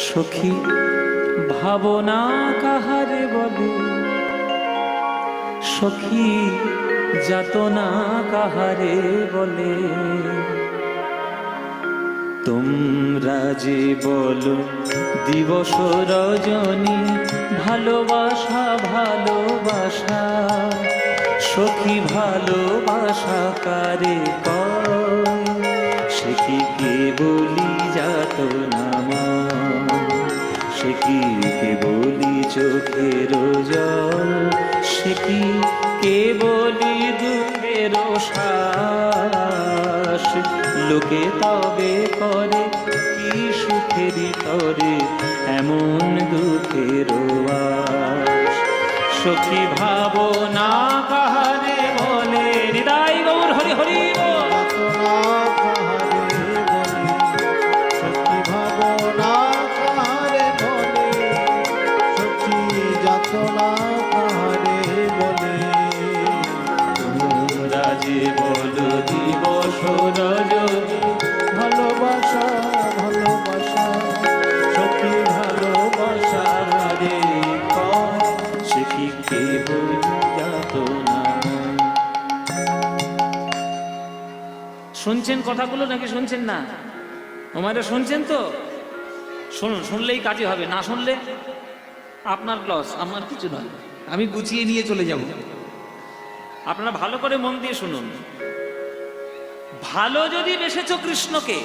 সখী ভাবনা কাহারে বলে, সখী যাতনা কাহারে বলে। তোমরা যে বলো দিবস রজনী ভালোবাসা ভালোবাসা, সখী ভালোবাসা কারে কয়, সে কি কেবলি যাতনা, সে কি কেবলি চোখের জল, সে কি কেবলি দুঃখের শ্বাস। লোকে তবে করে কি সুখেরই করে এমন দুঃখের আশ। সখী ভাবনা কাহারে বলে, হৃদয় গৌর হরি হরি বল। ভালোবাসা ভালোবাসা সখী ভালোবাসা রে সে কি কেবল যাতনা। শুনছেন কথাগুলো নাকি শুনছেন না? ওমারা শুনছেন তো? শুনুন, শুনলেই কাজে হবে, না শুনলে আপনার লস, আমার কিছু নয়, আমি গুছিয়ে নিয়ে চলে যাব। আপনারা ভালো করে মন দিয়ে শুনুন। ভালো যদি বেসেছ কৃষ্ণকে,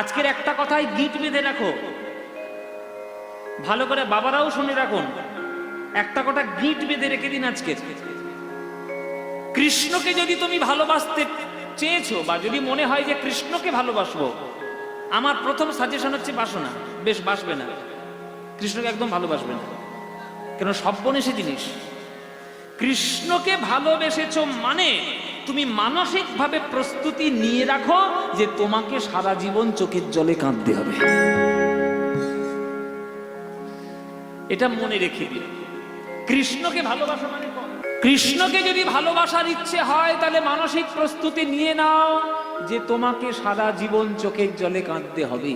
আজকের একটা কথাই গিট বেঁধে রাখো, ভালো করে বাবারাও শুনে রাখুন, একটা কথা গিট বেঁধে রেখে দিন। আজকে কৃষ্ণকে যদি তুমি ভালোবাসতে চেয়েছো বা যদি মনে হয় যে কৃষ্ণকে ভালোবাসবো, আমার প্রথম সাজেশন হচ্ছে বাসনা বেশ বাসবে না, কৃষ্ণকে একদম ভালোবাসবে না, কেন সর্বনেশে জিনিস। কৃষ্ণকে ভালোবেসেছো মানে তুমি মানসিকভাবে প্রস্তুতি নিয়ে রাখো যে তোমাকে সারা জীবন চোখের জলে কাঁদতে হবে, এটা মনে রেখে দিও। কৃষ্ণকে ভালোবাসা মানে, কৃষ্ণকে যদি ভালোবাসার ইচ্ছে হয় তাহলে মানসিক প্রস্তুতি নিয়ে নাও যে তোমাকে সারা জীবন চোখের জলে কাঁদতে হবে।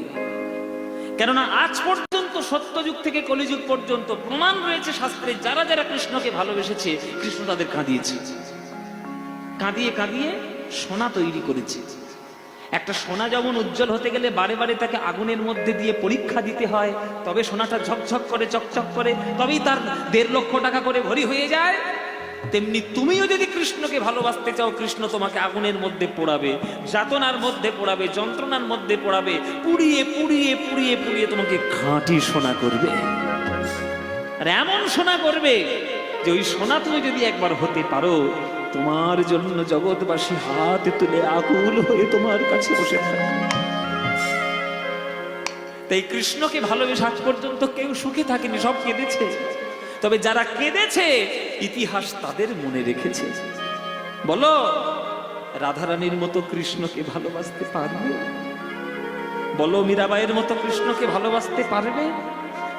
কেননা আজ পর্যন্ত সত্যযুগ থেকে কলিযুগ পর্যন্ত প্রমাণ রয়েছে শাস্ত্রে, যারা যারা কৃষ্ণকে ভালোবেসেছে কৃষ্ণ তাদের কাঁদিয়েছে, কাঁদিয়ে কাঁদিয়ে সোনা তৈরি করেছে। একটা সোনা যেমন উজ্জ্বল হতে গেলে বারে বারে তাকে আগুনের মধ্যে দিয়ে পরীক্ষা দিতে হয়, তবে সোনাটা ঝকঝক করে চকচক করে, তবেই তার 1.5 লক্ষ টাকা করে ভরি হয়ে যায়। তেমনি তুমিও যদি কৃষ্ণকে ভালোবাসতে চাও, কৃষ্ণ তোমাকে আগুনের মধ্যে পোড়াবে, যাতনার মধ্যে পোড়াবে, যন্ত্রণার মধ্যে পোড়াবে, পুড়িয়ে পুড়িয়ে পুড়িয়ে পুড়িয়ে তোমাকে খাঁটি সোনা করবে। আর এমন সোনা করবে যে ওই সোনা তুমি যদি একবার হতে পারো, তোমার জন্য জগৎবাসী হাত তুলে আকুল হয়ে তোমার কাছে বসে থাকবে। তাই কৃষ্ণকে ভালোবেসে আজ পর্যন্ত কেউ সুখে থাকেনি, সব কেঁদেছে। তবে যারা কেঁদেছে ইতিহাস তাদের মনে রেখেছে। বলো, রাধারানীর মতো কৃষ্ণকে ভালোবাসতে পারবে? বলো, মীরাবাইয়ের মতো কৃষ্ণকে ভালোবাসতে পারবে?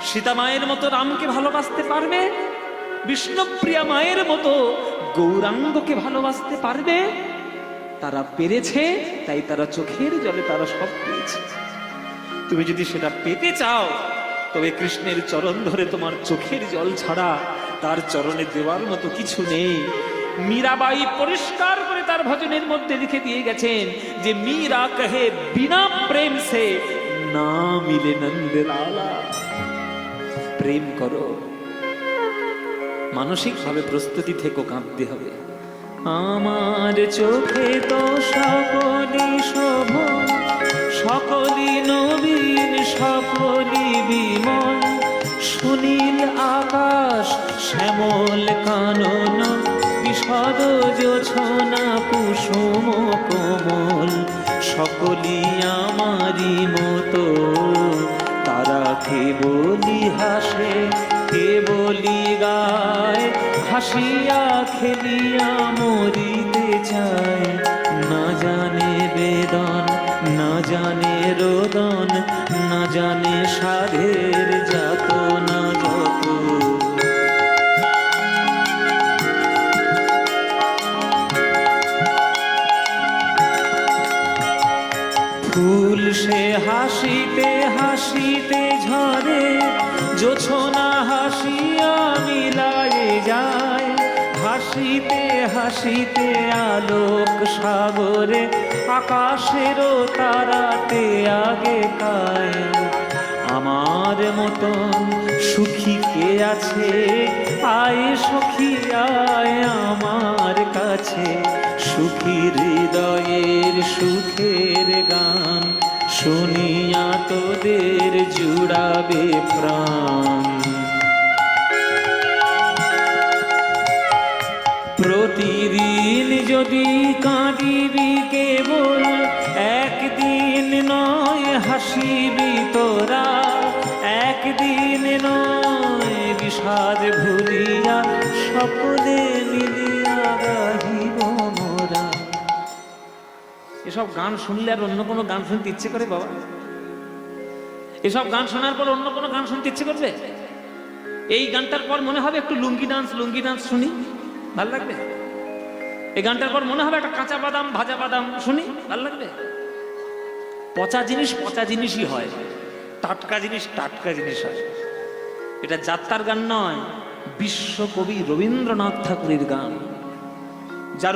সীতা মায়ের মতো রামকে ভালোবাসতে পারবে? বিষ্ণুপ্রিয়া মায়ের মতো গৌরাঙ্গকে ভালোবাসতে পারবে? তারা পেরেছে, তাই তারা চোখের জলে তারা সব পেয়েছে। তুমি যদি সেটা পেতে চাও তবে কৃষ্ণের চরণ ধরে তোমার চোখের জল ছাড়া তার চরণে দেওয়ার মতো কিছু নেই। মীরাবাই পরিষ্কার করে তার ভজনের মধ্যে লিখে দিয়ে গেছেন যে মীরা কহে বিনা প্রেম সে না মিলে নন্দ লালা। প্রেম করো, মানসিকভাবে প্রস্তুতি থেকো, কাঁদতে হবে। আমার চোখে তো সকলি শোভন, সকলি নবীন, সকলি বিমল, সুনীল আকাশ শ্যামল কানন, বিশদ জোছনা কুসুম কোমল, সকলি আমারই মতো, তারা কেবলি হাসে কেবলি গায়, হাসিয়া খেলিয়া মরিতে চায়, না জানে বেদন না জানে রোদন, না জানে সাধের যাতনা যত। ফুল সে হাসিতে হাসিতে ঝরে জোছনা হাসিয়া মিলায়ে যায়, হাসিতে হাসিতে আলোক সাগরে আকাশেরও তারাতে আগে কায়। আমার মতন সুখী কে আছে, আয় সখী আয় আমার কাছে, সুখী হৃদয়ের সুখের গান শুনিয়া তোদের জুড়াবে প্রাণ। প্রতিদিন যদি কাঁদিবি কেবল, একদিন নয় হাসিবি তোরা, একদিন নয় বিষাদ ভুলিয়া সকলে মিলিয়া গাহিব মোরা। এসব গান শুনলে আর অন্য কোনো গান শুনতে ইচ্ছে করে বাবা? এসব গান শোনার পর অন্য কোনো গান শুনতে ইচ্ছে করবে? এই গানটার পর মনে হবে একটু লুঙ্গি ডান্স শুনি, ভাল লাগবে? এই গানটার পর মনে হবে একটা কাঁচা বাদাম ভাজা বাদাম শুনি, ভাল লাগবে? পচা জিনিস পচা জিনিসই হয়, টাটকা জিনিস টাটকা জিনিস হয়। এটা যাত্রার গান নয়, বিশ্বকবি রবীন্দ্রনাথ ঠাকুরের গান। যার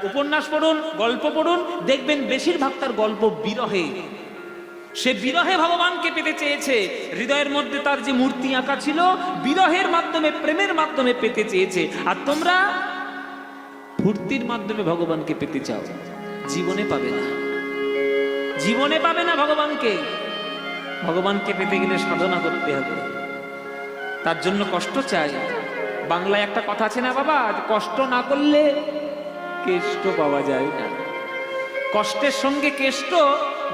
উপন্যাস পড়ুন, গল্প পড়ুন, দেখবেন বেশিরভাগ তার গল্প বিরহে। সে বিরহে ভগবানকে পেতে চেয়েছে, হৃদয়ের মধ্যে তার যে মূর্তি আঁকা ছিল বিরহের মাধ্যমে, প্রেমের মাধ্যমে পেতে চেয়েছে। আর তোমরা ফুর্তির মাধ্যমে ভগবানকে পেতে চাও, জীবনে পাবে না, জীবনে পাবে না ভগবানকে। ভগবানকে পেতে গেলে সাধনা করতে হবে, তার জন্য কষ্ট চাই। বাংলায় একটা কথা আছে না বাবা, কষ্ট না করলে কেষ্ট পাওয়া যায় না। কষ্টের সঙ্গে কেষ্ট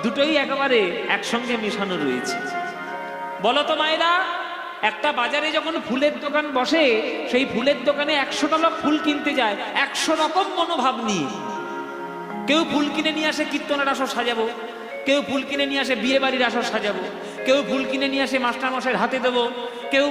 দুটোই একেবারে একসঙ্গে মেশানো রয়েছে। বলো তো মায়েরা, একটা বাজারে যখন ফুলের দোকান বসে, সেই ফুলের দোকানে 100টা লোক ফুল কিনতে যায় 100 রকম মনোভাব নিয়ে। কেউ ফুল কিনে নিয়ে আসে কীর্তনের আসর সাজাবো, কেউ ফুল কিনে নিয়ে আসে বিয়ে বাড়ির আসর সাজাবো, কেউ ফুল কিনে নিয়ে আসে মাস্টারমশাইয়ের হাতে দেবো, কেউ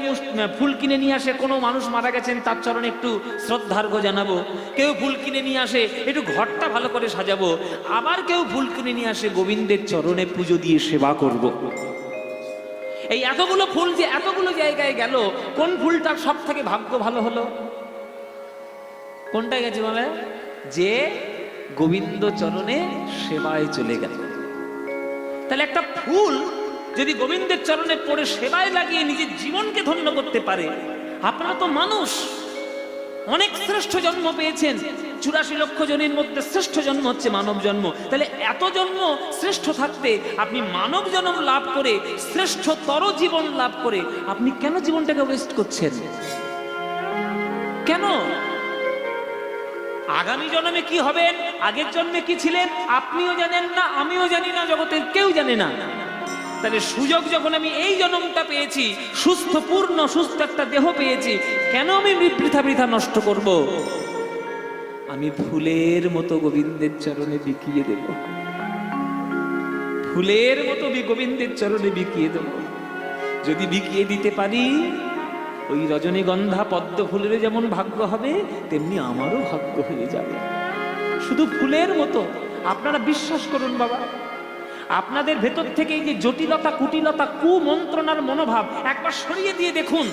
ফুল কিনে নিয়ে আসে কোনো মানুষ মারা গেছেন তার চরণে একটু শ্রদ্ধার্ঘ্য জানাবো, কেউ ফুল কিনে নিয়ে আসে একটু ঘরটা ভালো করে সাজাবো, আবার কেউ ফুল কিনে নিয়ে আসে গোবিন্দের চরণে পুজো দিয়ে সেবা করব। এই এতগুলো ফুল যে এতগুলো জায়গায় গেল, কোন ফুলটার সব থেকে ভাগ্য ভালো হলো? কোনটা গেছে বলে? যে গোবিন্দ চরণে সেবায় চলে গেল। তাহলে একটা ফুল যদি গোবিন্দের চরণে পড়ে সেবায় লাগিয়ে নিজের জীবনকে ধন্য করতে পারে, আপনারা তো মানুষ, অনেক শ্রেষ্ঠ জন্ম পেয়েছেন, 84 লক্ষ জনের মধ্যে শ্রেষ্ঠ জন্ম হচ্ছে মানব জন্ম। তাহলে এত জন্ম শ্রেষ্ঠ থাকতে আপনি মানব জন্ম লাভ করে, শ্রেষ্ঠতর জীবন লাভ করে আপনি কেন জীবনটাকে ওয়েস্ট করছেন? কেন? আগামী জন্মে কি হবেন, আগের জন্মে কি ছিলেন আপনিও জানেন না, আমিও জানি না, জগতের কেউ জানে না। তাহলে সুযোগ যখন আমি এই জন্মটা পেয়েছি, সুস্থ একটা দেহ পেয়েছি, কেন আমি বৃথা নষ্ট করব? আমি ফুলের মতো গোবিন্দের চরণে বিকিয়ে দেব, ফুলের মতো গোবিন্দের চরণে বিকিয়ে দেব। যদি বিকিয়ে দিতে পারি, ওই রজনীগন্ধা পদ্ম ফুলের যেমন ভাগ্য হবে, তেমনি আমারও ভাগ্য হয়ে যাবে। শুধু ফুলের মতো। আপনারা বিশ্বাস করুন বাবা, আপনাদের ভেতর থেকে এই যে জটিলতা, কুটিলতা, কুমন্ত্রণার মনোভাব একবার সরিয়ে দিয়ে দেখুন,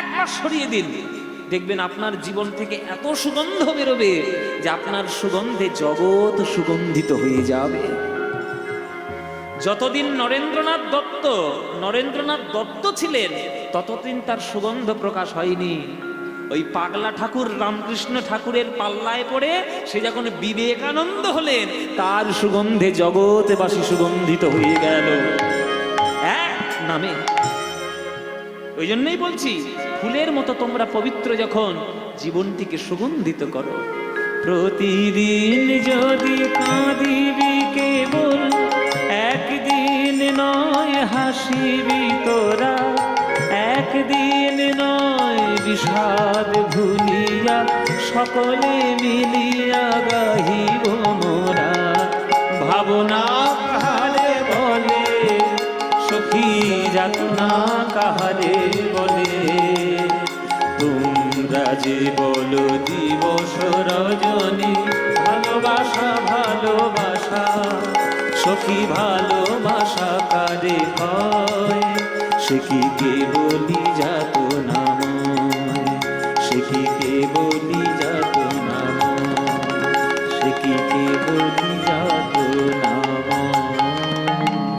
একবার সরিয়ে দিন, দেখবেন আপনার জীবন থেকে এত সুগন্ধ বেরোবে যে আপনার সুগন্ধে জগৎ সুগন্ধিত হয়ে যাবে। যতদিন নরেন্দ্রনাথ দত্ত ছিলেন, ততদিন তার সুগন্ধ প্রকাশ হয়নি। ওই পাগলা ঠাকুর রামকৃষ্ণ ঠাকুরের পাল্লায় পড়ে সে যখন বিবেকানন্দ হলেন, তার সুগন্ধে জগৎবাসী সুগন্ধিত হয়ে গেল এক নামে। ওই জন্যই বলছি, ফুলের মতো তোমরা পবিত্র যখন, জীবনটিকে সুগন্ধিত করো। প্রতিদিন যদি কাঁদিবি কেবল, একদিন নয় হাসিবি তোরা, একদিন নয় বিষাদ ভুলিয়া সকলে মিলিয়া গাহিব মোরা। ভাবনা কাহারে বলে সখী, যাতনা কাহারে বলে, তোমরা যে বলো দিবস রজনী, ভালোবাসা ভালোবাসা সখী ভালোবাসা কারে কয়, সে কি কেবলি যাত নাময়, সে কি কেবলি যাত নাময়, সে কি কেবলি যাত নাময়।